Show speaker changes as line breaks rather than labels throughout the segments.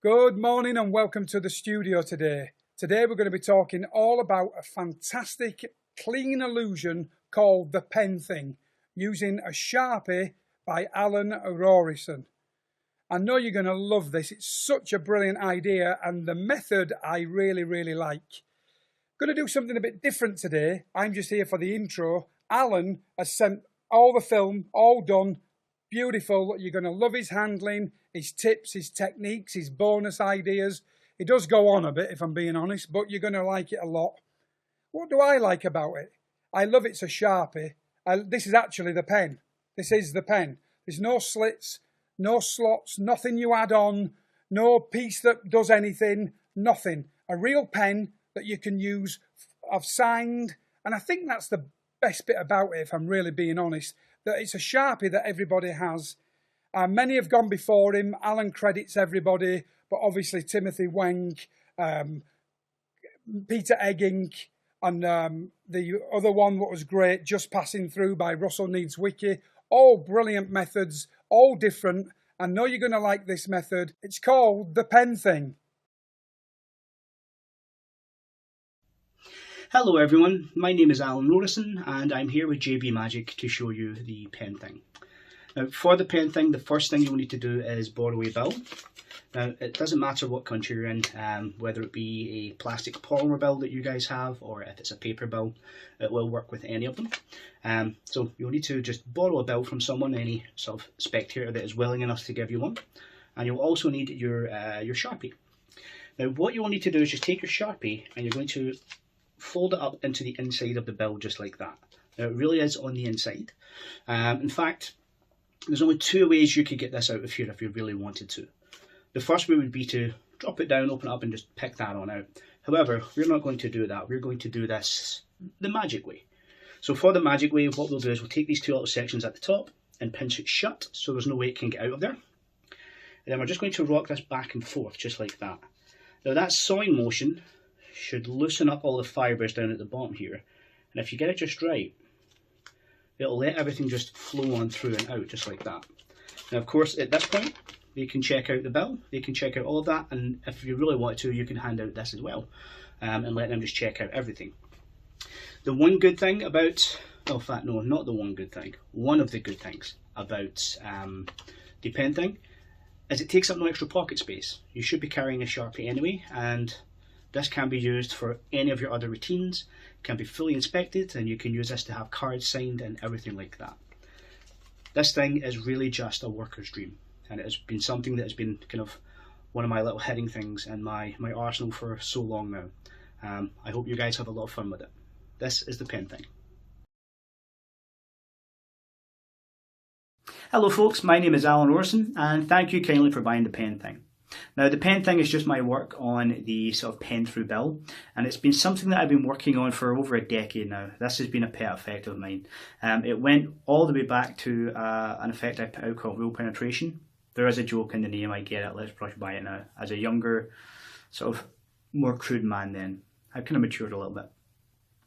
Good morning and welcome to the studio today. Today we're going to be talking all about a fantastic clean illusion called the pen thing using a Sharpie by Alan Rorrison. I know you're going to love this. It's such a brilliant idea and the method I really like. Going to do something a bit different today. I'm just here for the intro. Alan has sent all the film, all done, beautiful. You're going to love his handling, his tips, his techniques, his bonus ideas. It does go on a bit if I'm being honest, but you're going to like it a lot. What do I like about it? I love it's a Sharpie. This is actually the pen. This is the pen. There's no slits, no slots, nothing you add on, no piece that does anything, nothing. A real pen that you can use. I've signed, and I think that's the best bit about it, if I'm really being honest, that it's a Sharpie that everybody has. Many have gone before him. Alan credits everybody, but obviously Timothy Weng, Peter Egging, and the other one that was great, Just Passing Through by Russell Needs Wiki. All brilliant methods, all different. I know you're going to like this method. It's called the pen thing.
Hello everyone, my name is Alan Rorrison and I'm here with JB Magic to show you the pen thing. Now for the pen thing, the first thing you'll need to do is borrow a bill. Now it doesn't matter what country you're in, whether it be a plastic polymer bill that you guys have or if it's a paper bill, it will work with any of them. So you'll need to just borrow a bill from someone, any sort of spectator that is willing enough to give you one. And you'll also need your Sharpie. Now what you'll need to do is just take your Sharpie and you're going to fold it up into the inside of the bill just like that. Now it really is on the inside. In fact, there's only two ways you could get this out of here if you really wanted to. The first way would be to drop it down, open it up and just pick that on out. However, we're not going to do that. We're going to do this the magic way. So for the magic way, what we'll do is we'll take these two little sections at the top and pinch it shut so there's no way it can get out of there. And then we're just going to rock this back and forth just like that. Now that sawing motion should loosen up all the fibres down at the bottom here, and if you get it just right, it'll let everything just flow on through and out just like that. Now of course at this point they can check out the bill, they can check out all of that, and if you really want to you can hand out this as well and let them just check out everything. The one good thing about, oh in fact no, not the one good thing, one of the good things about the pen thing is it takes up no extra pocket space. You should be carrying a Sharpie anyway, and this can be used for any of your other routines, can be fully inspected, and you can use this to have cards signed and everything like that. This thing is really just a worker's dream, and it has been something that has been kind of one of my little hidden things in my arsenal for so long now. I hope you guys have a lot of fun with it. This is the pen thing. Hello folks, my name is Alan Rorrison, and thank you kindly for buying the pen thing. Now the pen thing is just my work on the sort of pen through bill, and it's been something that I've been working on for over a decade now. This has been a pet effect of mine. It went all the way back to an effect I put out called Real Penetration. There is a joke in the name, I get it, let's brush by it now. As a younger, sort of more crude man then, I've kind of matured a little bit.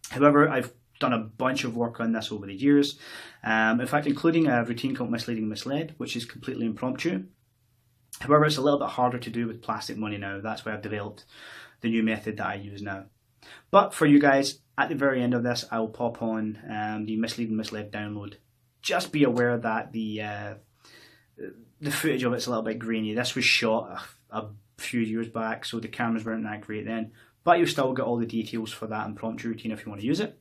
However, I've done a bunch of work on this over the years, in fact including a routine called Misleading Misled, which is completely impromptu. However, it's a little bit harder to do with plastic money now. That's why I've developed the new method that I use now. But for you guys, at the very end of this, I will pop on the Misleading Misled download. Just be aware that the footage of it's a little bit grainy. This was shot a few years back, so the cameras weren't that great then. But you'll still get all the details for that impromptu routine if you want to use it.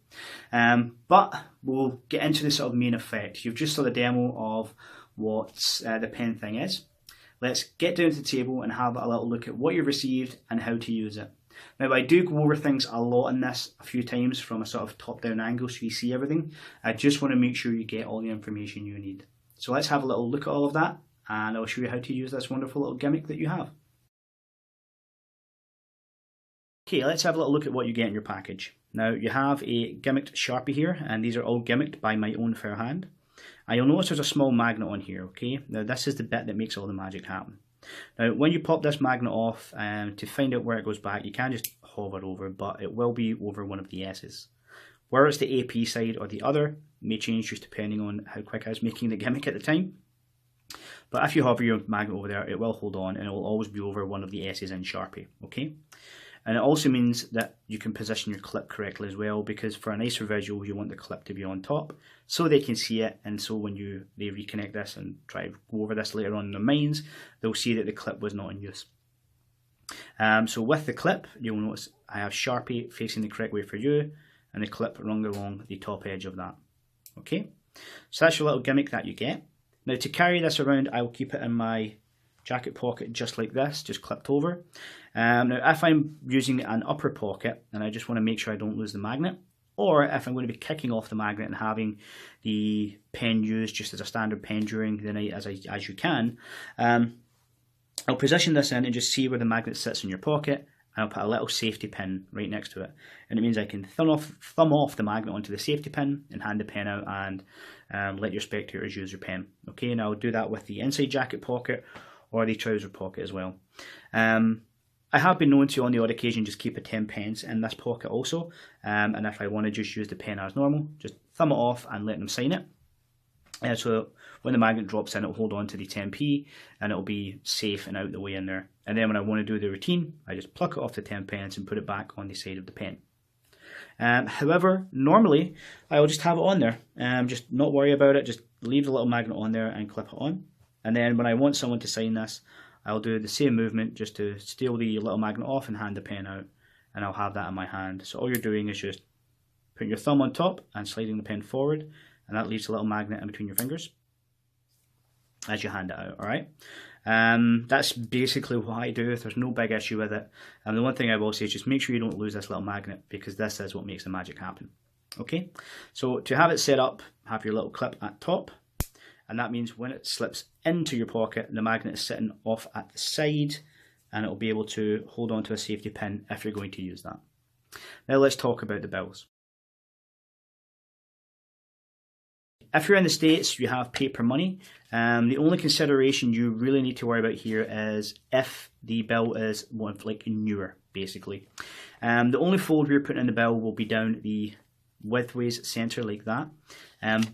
But we'll get into the sort of main effect. You've just saw the demo of what the pen thing is. Let's get down to the table and have a little look at what you've received and how to use it. Now I do go over things a lot in this a few times from a sort of top-down angle so you see everything. I just want to make sure you get all the information you need. So let's have a little look at all of that and I'll show you how to use this wonderful little gimmick that you have. Okay, let's have a little look at what you get in your package. Now you have a gimmicked Sharpie here, and these are all gimmicked by my own fair hand. And you'll notice there's a small magnet on here, okay? Now this is the bit that makes all the magic happen. Now when you pop this magnet off, to find out where it goes back, you can just hover over, but it will be over one of the S's. Whether it's the AP side or the other may change just depending on how quick I was making the gimmick at the time. But if you hover your magnet over there, it will hold on and it will always be over one of the S's in Sharpie, okay? And it also means that you can position your clip correctly as well, because for a nicer visual, you want the clip to be on top so they can see it, and so when they reconnect this and try to go over this later on in their minds, they'll see that the clip was not in use. So with the clip, you'll notice I have Sharpie facing the correct way for you, and the clip running along the top edge of that. Okay, so that's your little gimmick that you get. Now to carry this around, I will keep it in my jacket pocket just like this, just clipped over. Now if I'm using an upper pocket and I just want to make sure I don't lose the magnet, or if I'm going to be kicking off the magnet and having the pen used just as a standard pen during the night as you can, I'll position this in and just see where the magnet sits in your pocket, and I'll put a little safety pin right next to it, and it means I can thumb off the magnet onto the safety pin and hand the pen out and let your spectators use your pen. Okay, and I'll do that with the inside jacket pocket or the trouser pocket as well. I have been known to on the odd occasion just keep a 10 pence in this pocket also, and if I want to just use the pen as normal, just thumb it off and let them sign it. So when the magnet drops in, it'll hold on to the 10p and it'll be safe and out the way in there. And then when I want to do the routine, I just pluck it off the 10 pence and put it back on the side of the pen. However, normally I'll just have it on there, just not worry about it, just leave the little magnet on there and clip it on. And then when I want someone to sign this, I'll do the same movement just to steal the little magnet off and hand the pen out, and I'll have that in my hand. So all you're doing is just putting your thumb on top and sliding the pen forward, and that leaves a little magnet in between your fingers as you hand it out, alright? That's basically what I do. There's no big issue with it. And the one thing I will say is just make sure you don't lose this little magnet, because this is what makes the magic happen. Okay, so to have it set up, have your little clip at top, and that means when it slips into your pocket, the magnet is sitting off at the side, and it will be able to hold on to a safety pin if you're going to use that. Now let's talk about the bills. If you're in the States, you have paper money. The only consideration you really need to worry about here is if the bill is like newer, basically. The only fold we're putting in the bill will be down the widthways center like that.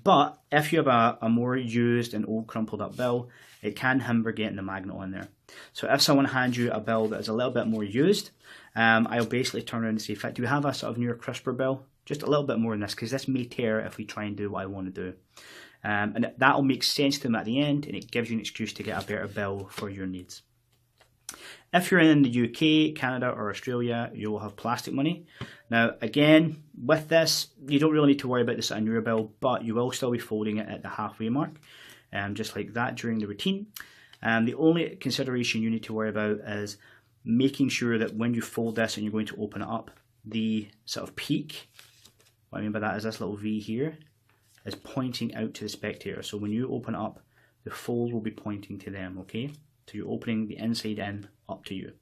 But if you have a more used and old crumpled up bill, it can hinder getting the magnet on there. So if someone hands you a bill that is a little bit more used, I'll basically turn around and say, in fact, do you have a sort of newer, crisper bill? Just a little bit more than this, because this may tear if we try and do what I want to do. And that'll make sense to them at the end, and it gives you an excuse to get a better bill for your needs. If you're in the UK, Canada or Australia, you will have plastic money. Now again, with this, you don't really need to worry about this on your bill, but you will still be folding it at the halfway mark, just like that during the routine. The only consideration you need to worry about is making sure that when you fold this and you're going to open it up, the sort of peak, what I mean by that is this little V here, is pointing out to the spectator. So when you open it up, the fold will be pointing to them, okay? So you're opening the inside in up to you.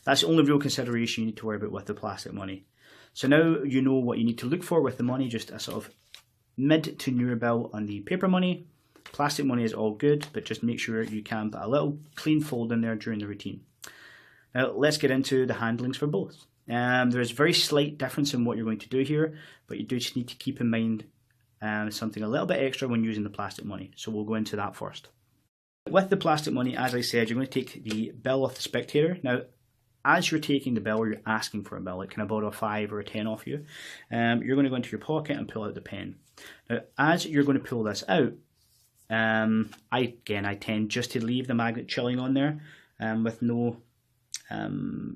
That's the only real consideration you need to worry about with the plastic money. So now you know what you need to look for with the money, just a sort of mid to newer bill on the paper money. Plastic money is all good, but just make sure you can put a little clean fold in there during the routine. Now let's get into the handlings for both. There's very slight difference in what you're going to do here, but you do just need to keep in mind something a little bit extra when using the plastic money. So we'll go into that first. With the plastic money, as I said, you're going to take the bill off the spectator. Now, as you're taking the bill, or you're asking for a bill, like can I borrow a 5 or a 10 off you, you're going to go into your pocket and pull out the pen. Now, as you're going to pull this out, I tend just to leave the magnet chilling on there with no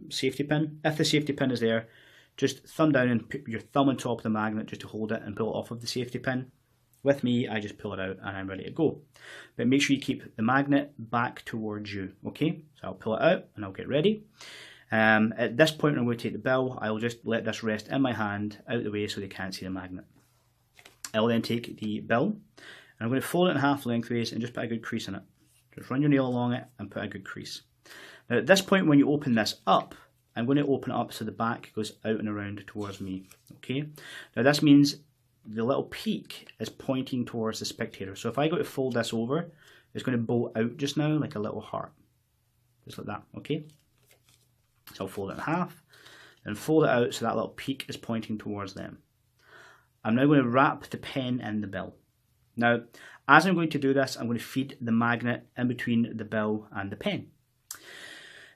safety pin. If the safety pin is there, just thumb down and put your thumb on top of the magnet just to hold it and pull it off of the safety pin. With me, I just pull it out and I'm ready to go. But make sure you keep the magnet back towards you, okay? So I'll pull it out and I'll get ready. At this point, when I'm going to take the bill, I'll just let this rest in my hand out of the way so they can't see the magnet. I'll then take the bill and I'm going to fold it in half lengthways and just put a good crease in it. Just run your nail along it and put a good crease. Now at this point, when you open this up, I'm going to open it up so the back goes out and around towards me, okay? Now this means the little peak is pointing towards the spectator. So if I go to fold this over, it's going to bolt out just now like a little heart. Just like that, okay? So I'll fold it in half, and fold it out so that little peak is pointing towards them. I'm now going to wrap the pen in the bill. Now, as I'm going to do this, I'm going to feed the magnet in between the bill and the pen.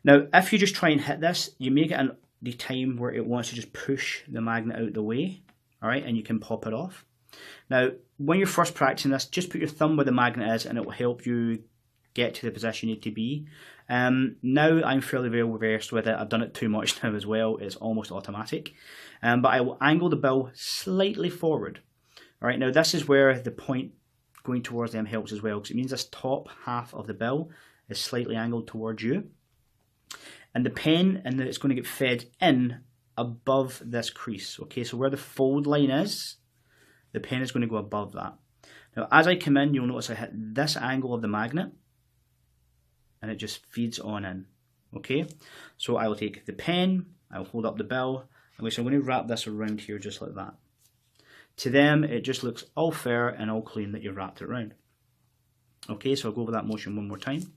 Now, if you just try and hit this, you may get the time where it wants to just push the magnet out the way, all right, and you can pop it off. Now, when you're first practicing this, just put your thumb where the magnet is and it will help you get to the position you need to be. Now I'm fairly well versed with it. I've done it too much now as well. It's almost automatic. But I will angle the bill slightly forward. All right, now this is where the point going towards them helps as well, because it means this top half of the bill is slightly angled towards you. And the pen, and it's going to get fed in above this crease. Okay, so where the fold line is, the pen is going to go above that. Now, as I come in, you'll notice I hit this angle of the magnet, and it just feeds on in. Okay, so I will take the pen, I will hold up the bill, and so I'm going to wrap this around here just like that. To them, it just looks all fair and all clean that you've wrapped it around. Okay, so I'll go over that motion one more time.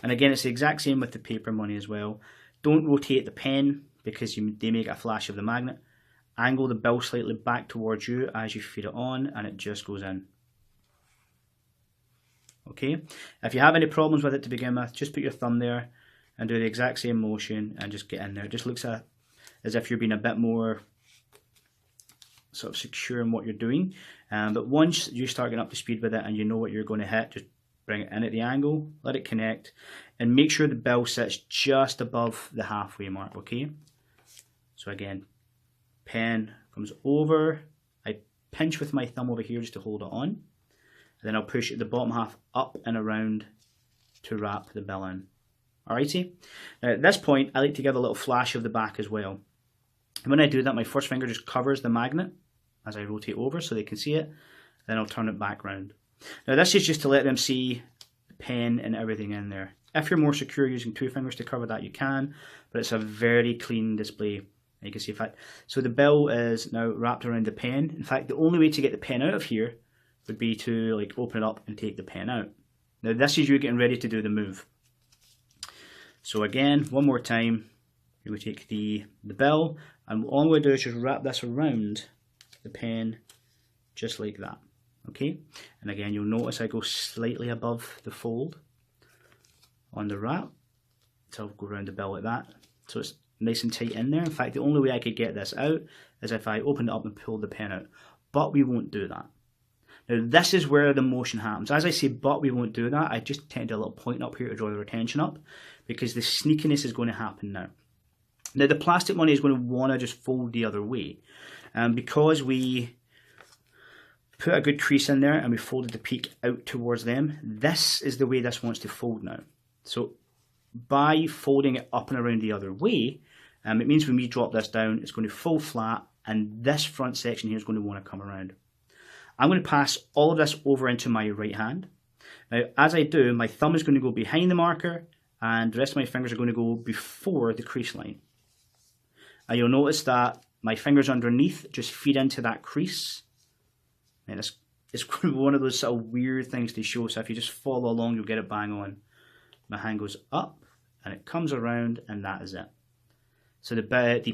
And again, it's the exact same with the paper money as well. Don't rotate the pen because they may get a flash of the magnet. Angle the bill slightly back towards you as you feed it on, and it just goes in. Okay, if you have any problems with it to begin with, just put your thumb there and do the exact same motion and just get in there. It just looks as if you're being a bit more sort of secure in what you're doing. But once you start getting up to speed with it and you know what you're going to hit, just bring it in at the angle, let it connect, and make sure the bill sits just above the halfway mark, okay? So again, pen comes over, I pinch with my thumb over here just to hold it on, and then I'll push the bottom half up and around to wrap the bill in. Alrighty? Now at this point, I like to give a little flash of the back as well. And when I do that, my first finger just covers the magnet as I rotate over so they can see it, then I'll turn it back round. Now this is just to let them see the pen and everything in there. If you're more secure using two fingers to cover that, you can, but it's a very clean display. You can see, in fact, so the bill is now wrapped around the pen. In fact, the only way to get the pen out of here would be to like open it up and take the pen out. Now this is you getting ready to do the move. So again, one more time, you would take the bill, and all I'm going to do is just wrap this around the pen just like that. Okay, and again you'll notice I go slightly above the fold on the wrap, so I'll go around the bill like that, so it's nice and tight in there. In fact, the only way I could get this out is if I opened it up and pulled the pen out, but we won't do that. Now this is where the motion happens. As I say, but we won't do that, I just tend to do a little point up here to draw your attention up, because the sneakiness is going to happen now. Now the plastic money is going to want to just fold the other way, and because we put a good crease in there and we folded the peak out towards them, this is the way this wants to fold now. So by folding it up and around the other way, it means when we drop this down, it's going to fold flat, and this front section here is going to want to come around. I'm going to pass all of this over into my right hand. Now, as I do, my thumb is going to go behind the marker, and the rest of my fingers are going to go before the crease line. And you'll notice that my fingers underneath just feed into that crease. And it's one of those sort of weird things to show, so if you just follow along, you'll get it bang on. My hand goes up, and it comes around, and that is it. So the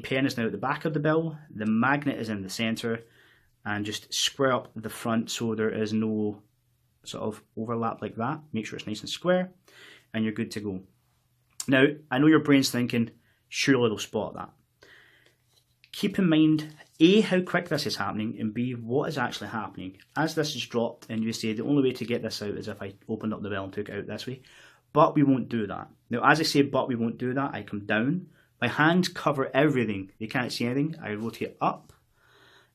pen is now at the back of the bill, the magnet is in the centre, and just square up the front so there is no sort of overlap like that. Make sure it's nice and square, and you're good to go. Now, I know your brain's thinking, surely they'll spot that. Keep in mind, A, how quick this is happening, and B, what is actually happening. As this is dropped, and you say the only way to get this out is if I opened up the bill and took it out this way, but we won't do that. Now, as I say, but we won't do that, I come down, my hands cover everything, they can't see anything, I rotate up,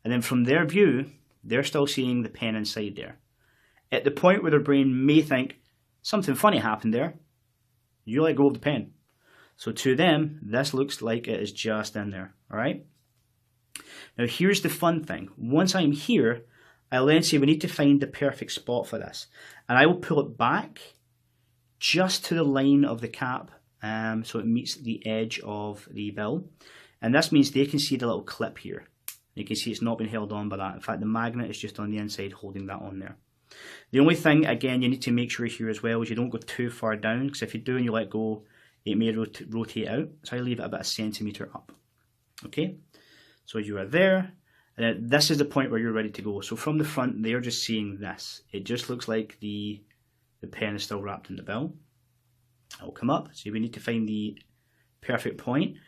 and then from their view, they're still seeing the pen inside there. At the point where their brain may think, something funny happened there, you let go of the pen. So to them, this looks like it is just in there, alright? Now here's the fun thing. Once I'm here, I'll then say we need to find the perfect spot for this. And I will pull it back just to the line of the cap, so it meets the edge of the bill. And this means they can see the little clip here. You can see it's not been held on by that. In fact, the magnet is just on the inside holding that on there. The only thing, again, you need to make sure here as well is you don't go too far down, because if you do and you let go, it may rotate out. So I leave it about a centimetre up. Okay, so you are there, And then this is the point where you're ready to go. So from the front, they're just seeing this. It just looks like the pen is still wrapped in the bill. It'll come up. So we need to find the perfect point.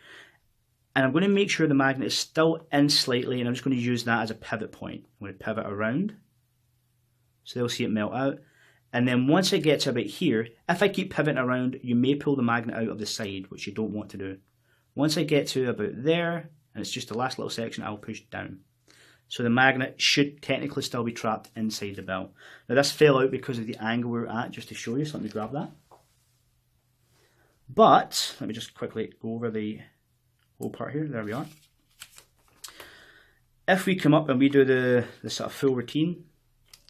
And I'm going to make sure the magnet is still in slightly, and I'm just going to use that as a pivot point. I'm going to pivot around. So they'll see it melt out. And then once it gets about here, if I keep pivoting around, you may pull the magnet out of the side, which you don't want to do. Once I get to about there, and it's just the last little section, I'll push down. So the magnet should technically still be trapped inside the bill. Now this fell out because of the angle we're at, just to show you, so let me grab that. But, let me just quickly go over the whole part here, there we are. If we come up and we do the sort of full routine,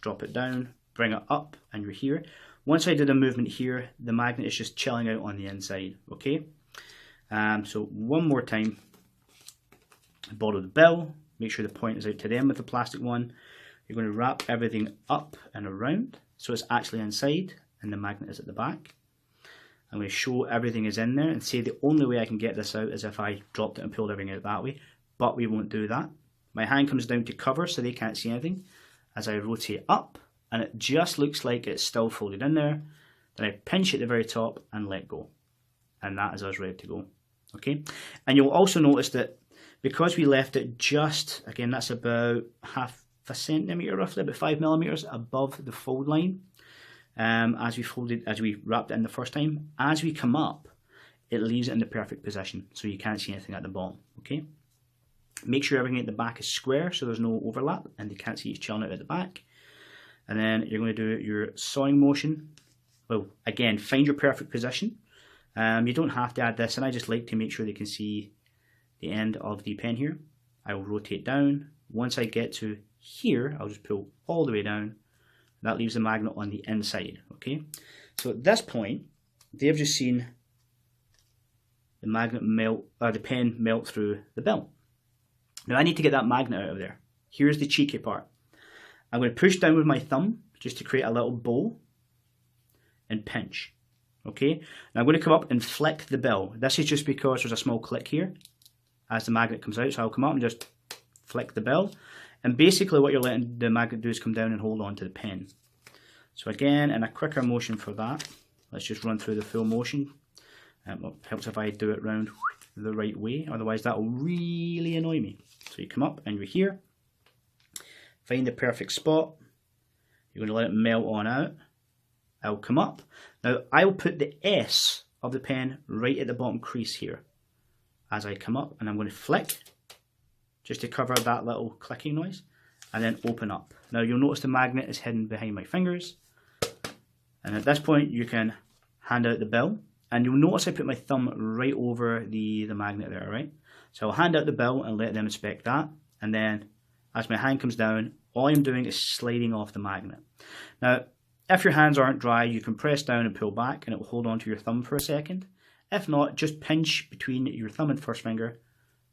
drop it down, bring it up, and you're here. Once I do the movement here, the magnet is just chilling out on the inside, okay? So one more time, borrow the bill, make sure the point is out to them with the plastic one. You're going to wrap everything up and around, so it's actually inside, and the magnet is at the back. I'm going to show everything is in there, and say the only way I can get this out is if I dropped it and pulled everything out that way, but we won't do that. My hand comes down to cover so they can't see anything. As I rotate up, and it just looks like it's still folded in there, then I pinch at the very top and let go. And that is us ready to go. Okay, and you'll also notice that because we left it just, again, that's about half a centimetre roughly, about 5 millimeters above the fold line, as we wrapped it in the first time. As we come up, it leaves it in the perfect position, so you can't see anything at the bottom. Okay, make sure everything at the back is square so there's no overlap and they can't see it's chilling out at the back. And then you're going to do your sawing motion. Well, again, find your perfect position. You don't have to add this, and I just like to make sure they can see the end of the pen here. I will rotate down. Once I get to here, I'll just pull all the way down. That leaves the magnet on the inside, okay? So at this point, they've just seen the magnet melt, the pen melt through the bill. Now I need to get that magnet out of there. Here's the cheeky part. I'm going to push down with my thumb just to create a little bow and pinch. Okay, now I'm going to come up and flick the bill. This is just because there's a small click here as the magnet comes out, so I'll come up and just flick the bill. And basically what you're letting the magnet do is come down and hold on to the pen. So again, in a quicker motion for that, let's just run through the full motion. It helps if I do it round the right way, otherwise that will really annoy me. So you come up and you're here, find the perfect spot, you're going to let it melt on out. I'll come up. Now I'll put the S of the pen right at the bottom crease here as I come up, and I'm going to flick just to cover that little clicking noise, and then open up. Now you'll notice the magnet is hidden behind my fingers, and at this point you can hand out the bill, and you'll notice I put my thumb right over the magnet there, right? So I'll hand out the bill and let them inspect that, and then as my hand comes down, all I'm doing is sliding off the magnet. Now if your hands aren't dry, you can press down and pull back and it will hold on to your thumb for a second. If not, just pinch between your thumb and first finger,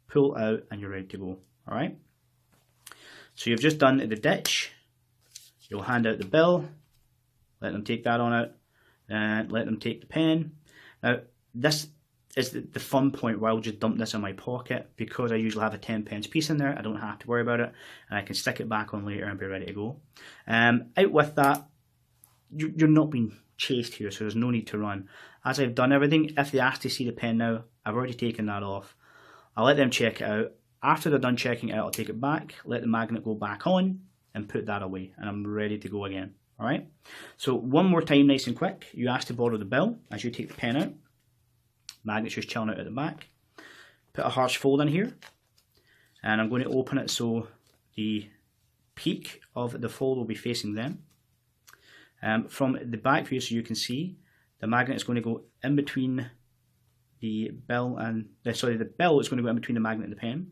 pull out, and you're ready to go. Alright? So you've just done the ditch. You'll hand out the bill, let them take that on out, and let them take the pen. Now, this is the fun point where I'll just dump this in my pocket, because I usually have a 10p piece in there. I don't have to worry about it, and I can stick it back on later and be ready to go. Out with that, you're not being chased here, so there's no need to run. As I've done everything, if they ask to see the pen now, I've already taken that off. I'll let them check it out. After they're done checking it out, I'll take it back, let the magnet go back on, and put that away, and I'm ready to go again. Alright? So one more time, nice and quick. You ask to borrow the bill as you take the pen out. Magnet's just chilling out at the back. Put a harsh fold in here, and I'm going to open it so the peak of the fold will be facing them. From the back view, so you can see, the magnet is going to go in between the bill and the bill is going to go in between the magnet and the pen.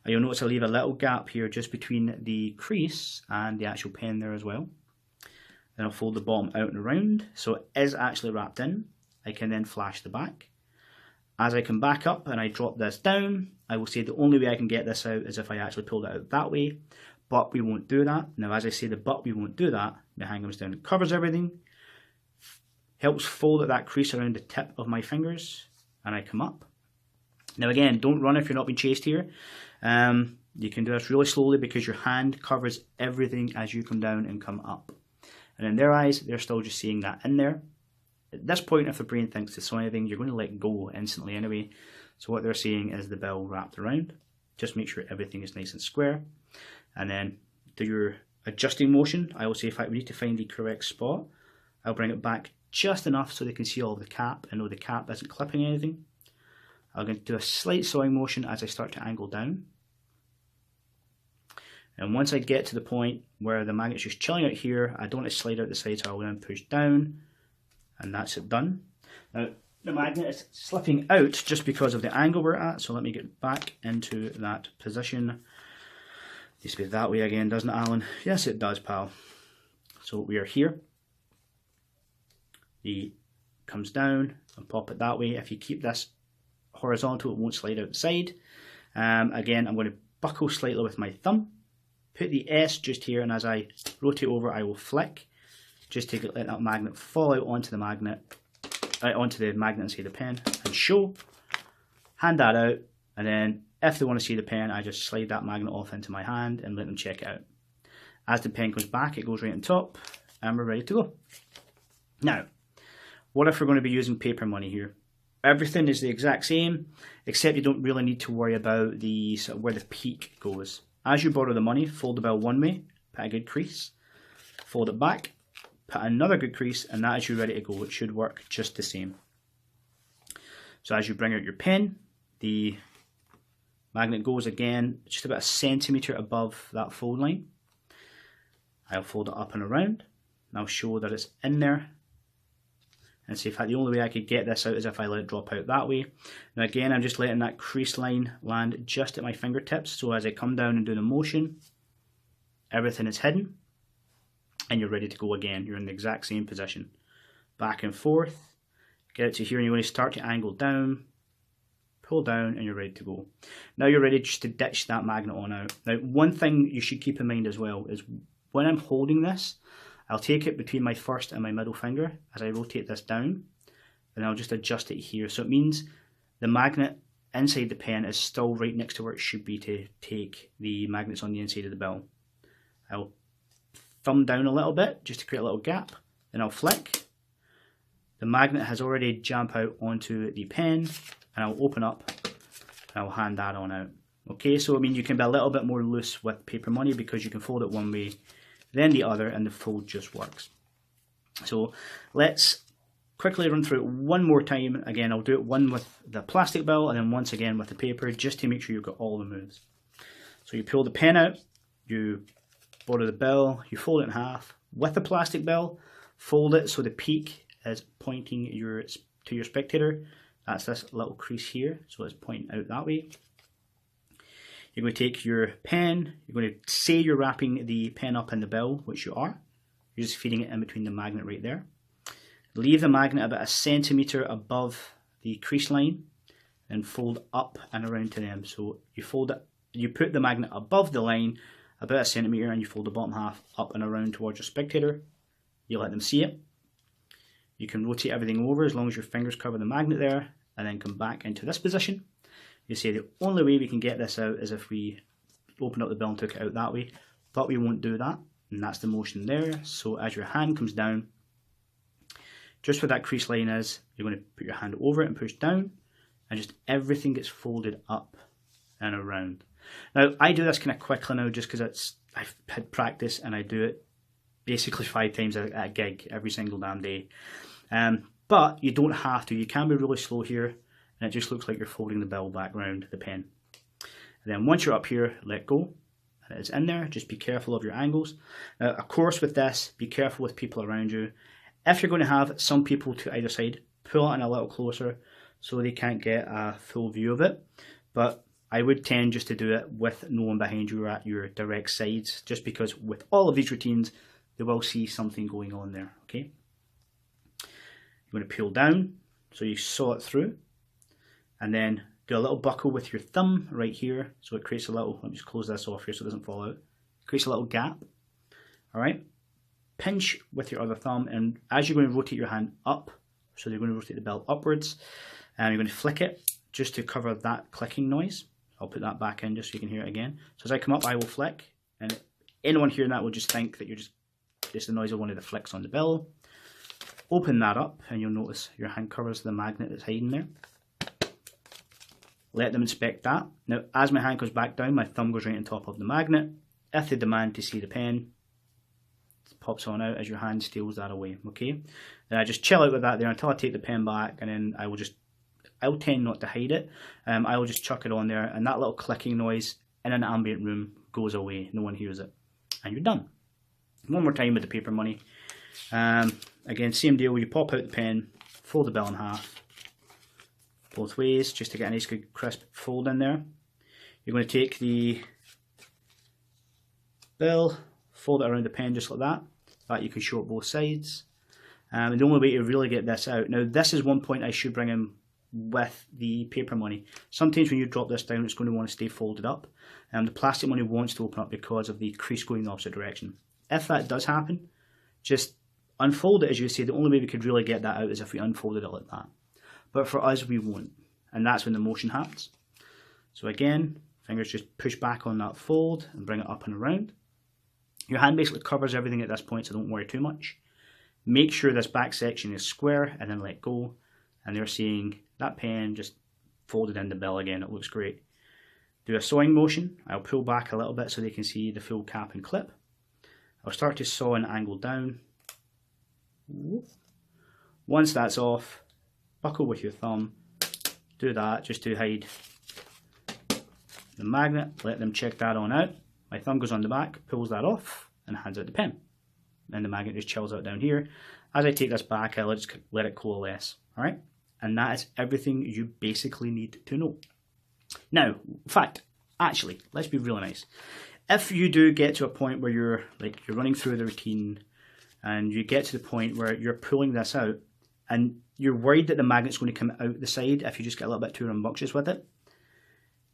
You'll notice I leave a little gap here just between the crease and the actual pen there as well. Then I'll fold the bottom out and around, so it is actually wrapped in. I can then flash the back. As I come back up and I drop this down, I will say the only way I can get this out is if I actually pull it out that way. But we won't do that. Now as I say but we won't do that, my hand comes down and covers everything, helps fold at that crease around the tip of my fingers, and I come up. Now again, don't run if you're not being chased here. You can do this really slowly because your hand covers everything as you come down and come up. And in their eyes, they're still just seeing that in there. At this point, if the brain thinks they saw anything, you're going to let go instantly anyway. So what they're seeing is the bell wrapped around. Just make sure everything is nice and square. And then do your adjusting motion. I will say if I need to find the correct spot, I'll bring it back just enough so they can see all of the cap and know the cap isn't clipping anything. I'm going to do a slight sawing motion as I start to angle down. And once I get to the point where the magnet's just chilling out here, I don't want to slide out the side, so I'll then push down, and that's it done. Now, the magnet is slipping out just because of the angle we're at, so let me get back into that position. Needs to be that way again, doesn't it, Alan? Yes, it does, pal. So we are here. It comes down and pop it that way. If you keep this horizontal, it won't slide out the side. Again, I'm going to buckle slightly with my thumb. Put the S just here, and as I rotate over, I will flick, just to let that magnet fall out onto the magnet, inside the pen, and show. Hand that out, and then if they want to see the pen, I just slide that magnet off into my hand and let them check it out. As the pen comes back, it goes right on top, and we're ready to go. Now, what if we're going to be using paper money here? Everything is the exact same, except you don't really need to worry about the where the peak goes. As you borrow the money, fold the bill one way, put a good crease, fold it back, put another good crease, and that is you ready to go. It should work just the same. So as you bring out your pen, the magnet goes again just about a centimetre above that fold line. I'll fold it up and around, and I'll show that it's in there. And see, if the only way I could get this out is if I let it drop out that way. Now again, I'm just letting that crease line land just at my fingertips, so as I come down and do the motion, everything is hidden, and you're ready to go again. You're in the exact same position. Back and forth, get it to here, and you want to start to angle down, pull down, and you're ready to go. Now you're ready just to ditch that magnet on out. Now, one thing you should keep in mind as well is when I'm holding this, I'll take it between my first and my middle finger as I rotate this down, and I'll just adjust it here. So it means the magnet inside the pen is still right next to where it should be to take the magnets on the inside of the bill. I'll thumb down a little bit just to create a little gap, then I'll flick. The magnet has already jumped out onto the pen, and I'll open up and I'll hand that on out. Okay, so I mean you can be a little bit more loose with paper money because you can fold it one way, then the other, and the fold just works. So let's quickly run through it one more time. Again, I'll do it one with the plastic bill and then once again with the paper, just to make sure you've got all the moves. So you pull the pen out, you borrow the bill, you fold it in half. With the plastic bill, fold it so the peak is pointing to your spectator. That's this little crease here, so it's pointing out that way. You're going to take your pen, you're going to say you're wrapping the pen up in the bill, which you are. You're just feeding it in between the magnet right there. Leave the magnet about a centimetre above the crease line and fold up and around to them. So you fold it, you put the magnet above the line about a centimetre, and you fold the bottom half up and around towards your spectator. You let them see it. You can rotate everything over as long as your fingers cover the magnet there, and then come back into this position. You say the only way we can get this out is if we opened up the bill and took it out that way, but we won't do that, and that's the motion there. So as your hand comes down, just where that crease line is, you're going to put your hand over it and push down, and just everything gets folded up and around. Now I do this kind of quickly now just because I've had practice and I do it basically 5 times at a gig every single damn day. But you don't have to. You can be really slow here, and it just looks like you're folding the bill back round the pen. And then once you're up here, let go, and it's in there. Just be careful of your angles. Now, of course, with this, be careful with people around you. If you're going to have some people to either side, pull it in a little closer so they can't get a full view of it. But I would tend just to do it with no one behind you or at your direct sides, just because with all of these routines, they will see something going on there. Okay. You're going to peel down, so you saw it through, and then do a little buckle with your thumb right here, so it creates a little, let me just close this off here so it doesn't fall out, creates a little gap. Alright, pinch with your other thumb, and as you're going to rotate your hand up, so you're going to rotate the bill upwards, and you're going to flick it just to cover that clicking noise. I'll put that back in just so you can hear it again. So as I come up, I will flick, and anyone hearing that will just think that you're just the noise of one of the flicks on the bill. Open that up, and you'll notice your hand covers the magnet that's hiding there. Let them inspect that. Now, as my hand goes back down, my thumb goes right on top of the magnet. If they demand to see the pen, it pops on out as your hand steals that away, okay? Then I just chill out with that there until I take the pen back, and then I'll tend not to hide it. I will just chuck it on there, and that little clicking noise in an ambient room goes away. No one hears it. And you're done. One more time with the paper money. Again, same deal. You pop out the pen, fold the bill in half, both ways, just to get a nice good crisp fold in there. You're going to take the bill, fold it around the pen just like that. That you can show it both sides. And the only way to really get this out. Now, this is one point I should bring in with the paper money. Sometimes when you drop this down, it's going to want to stay folded up. And the plastic money wants to open up because of the crease going the opposite direction. If that does happen, just unfold it as you say. The only way we could really get that out is if we unfolded it like that. But for us, we won't. And that's when the motion happens. So again, fingers just push back on that fold and bring it up and around. Your hand basically covers everything at this point, so don't worry too much. Make sure this back section is square and then let go. And they're seeing that pen just folded in the bill again. It looks great. Do a sawing motion. I'll pull back a little bit so they can see the full cap and clip. I'll start to saw an angle down. Once that's off, buckle with your thumb. Do that just to hide the magnet. Let them check that on out. My thumb goes on the back, pulls that off, and hands out the pen. And the magnet just chills out down here. As I take this back, I'll just let it coalesce. Alright? And that is everything you basically need to know. Now, in fact, actually, let's be really nice. If you do get to a point where you're running through the routine and you get to the point where you're pulling this out and you're worried that the magnet's going to come out the side if you just get a little bit too rambunctious with it,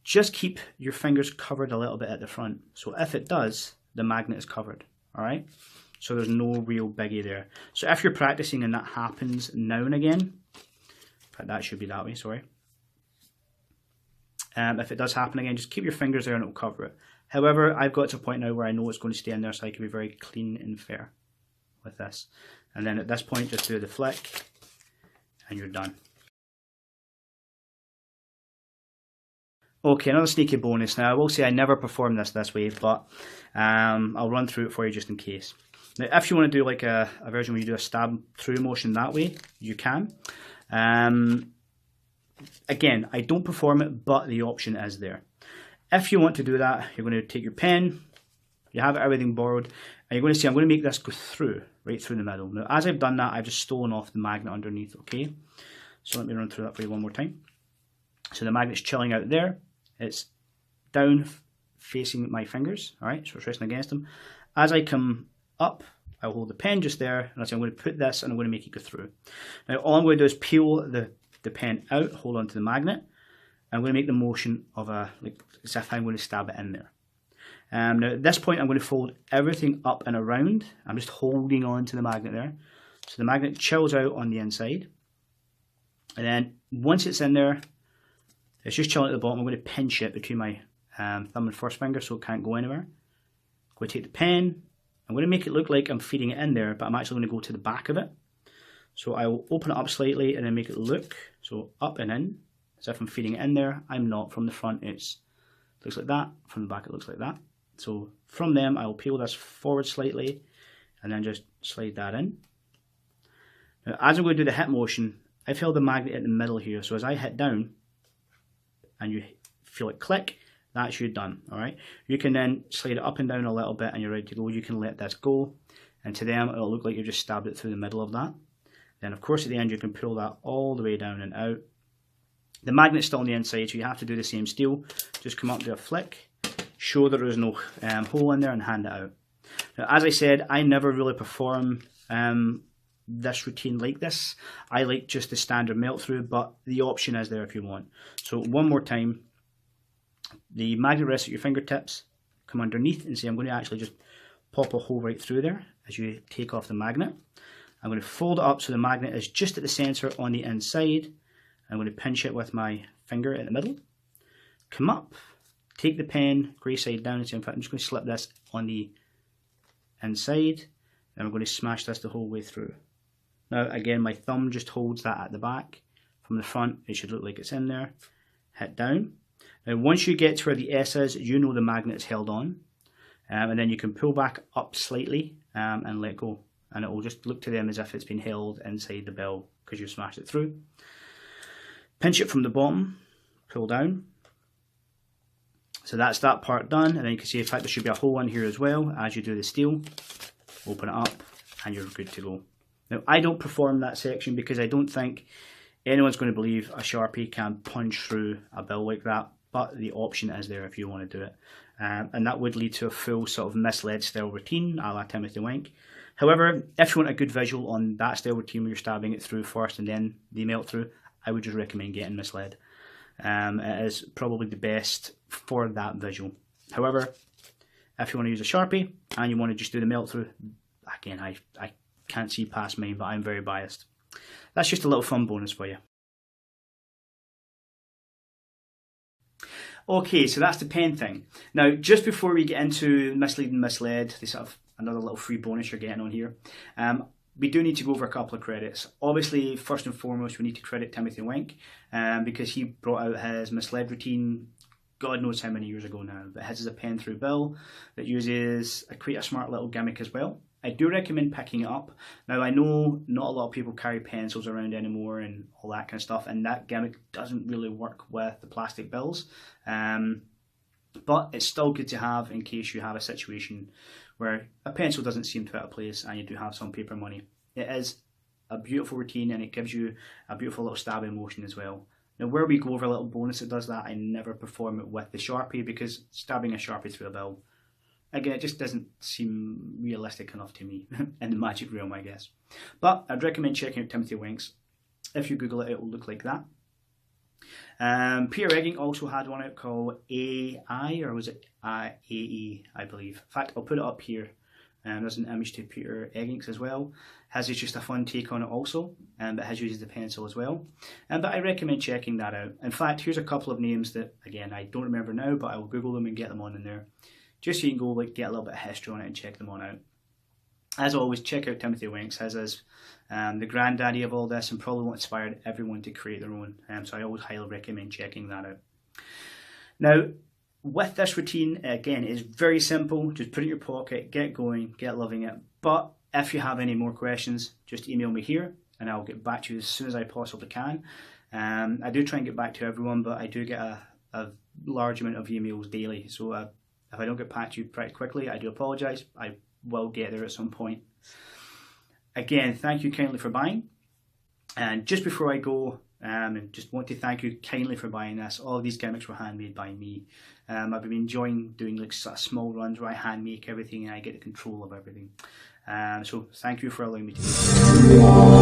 just keep your fingers covered a little bit at the front. So if it does, the magnet is covered. Alright? So there's no real biggie there. So if you're practicing and that happens now and again, that should be that way, sorry. If it does happen again, just keep your fingers there and it'll cover it. However, I've got to a point now where I know it's going to stay in there, so I can be very clean and fair with this. And then at this point, just do the flick and you're done. Okay, another sneaky bonus. Now, I will say I never perform this way, but I'll run through it for you just in case. Now, if you want to do like a version where you do a stab through motion that way, you can. Again, I don't perform it, but the option is there. If you want to do that, you're going to take your pen, you have everything borrowed, and you're going to see I'm going to make this go through, right through the middle. Now, as I've done that, I've just stolen off the magnet underneath, okay? So let me run through that for you one more time. So the magnet's chilling out there. It's down facing my fingers, all right? So it's resting against them. As I come up, I'll hold the pen just there, and I'm going to put this and I'm going to make it go through. Now, all I'm going to do is peel the pen out, hold on to the magnet. I'm going to make the motion of as if I'm going to stab it in there. Now at this point I'm going to fold everything up and around. I'm just holding on to the magnet there. So the magnet chills out on the inside. And then once it's in there, it's just chilling at the bottom. I'm going to pinch it between my thumb and first finger so it can't go anywhere. I'm going to take the pen. I'm going to make it look like I'm feeding it in there, but I'm actually going to go to the back of it. So I will open it up slightly and then make it look, so up and in, as if I'm feeding it in there. I'm not. From the front it looks like that, from the back it looks like that. So from them I will peel this forward slightly and then just slide that in. Now as I'm going to do the hit motion, I feel the magnet in the middle here, so as I hit down and you feel it click, that's you done. Alright, you can then slide it up and down a little bit and you're ready to go. You can let this go, and to them it'll look like you just stabbed it through the middle of that. Then of course at the end you can pull that all the way down and out. The magnet's still on the inside, so you have to do the same steal. Just come up, do a flick, show that there is no hole in there, and hand it out. Now, as I said, I never really perform this routine like this. I like just the standard melt through, but the option is there if you want. So one more time, the magnet rests at your fingertips, come underneath and see I'm going to actually just pop a hole right through there as you take off the magnet. I'm going to fold it up so the magnet is just at the center on the inside. I'm going to pinch it with my finger in the middle. Come up, take the pen grey side down. So in fact, I'm just going to slip this on the inside, and I'm going to smash this the whole way through. Now again, my thumb just holds that at the back. From the front, it should look like it's in there. Hit down. Now once you get to where the S is, you know the magnet is held on, and then you can pull back up slightly and let go, and it will just look to them as if it's been held inside the bell because you smashed it through. Pinch it from the bottom, pull down. So that's that part done, and then you can see in fact there should be a hole in here as well. As you do the steel, open it up and you're good to go. Now I don't perform that section because I don't think anyone's going to believe a Sharpie can punch through a bill like that, but the option is there if you want to do it. And that would lead to a full sort of misled style routine a la Timothy Wink. However, if you want a good visual on that style routine where you're stabbing it through first and then the melt through, I would just recommend getting misled. It is probably the best for that visual. However, if you want to use a Sharpie and you want to just do the melt through, again, I can't see past mine, but I'm very biased. That's just a little fun bonus for you. Okay, so that's the pen thing. Now, just before we get into mislead and misled, this sort of another little free bonus you're getting on here, we do need to go over a couple of credits. Obviously, first and foremost, we need to credit Timothy Wink because he brought out his misled routine God knows how many years ago now, but his is a pen through bill that uses quite a smart little gimmick as well. I do recommend picking it up. Now I know not a lot of people carry pencils around anymore and all that kind of stuff, and that gimmick doesn't really work with the plastic bills, but it's still good to have in case you have a situation where a pencil doesn't seem to fit a place and you do have some paper money. It is a beautiful routine and it gives you a beautiful little stabbing motion as well. Now where we go over a little bonus that does that, I never perform it with the Sharpie because stabbing a Sharpie through a bill, again, it just doesn't seem realistic enough to me in the magic realm, I guess. But I'd recommend checking out Timothy Wink's. If you Google it, it will look like that. Peter Egging also had one out called AI, or was it AE, I believe. In fact, I'll put it up here. There's an image to Peter Egging's as well. His is just a fun take on it also, but his uses the pencil as well. But I recommend checking that out. In fact, here's a couple of names that, again, I don't remember now, but I will Google them and get them on in there. Just so you can go like get a little bit of history on it and check them on out. As always, check out Timothy Wink's. His is the granddaddy of all this and probably what inspired everyone to create their own. So I always highly recommend checking that out. Now, with this routine, again, it's very simple. Just put it in your pocket, get going, get loving it. But if you have any more questions, just email me here and I'll get back to you as soon as I possibly can. I do try and get back to everyone, but I do get a large amount of emails daily. So if I don't get back to you pretty quickly, I do apologise. I will get there at some point. Again, thank you kindly for buying. And just before I go, and just want to thank you kindly for buying this. All of these gimmicks were handmade by me. I've been enjoying doing like sort of small runs where I hand make everything and I get the control of everything. So thank you for allowing me to do that.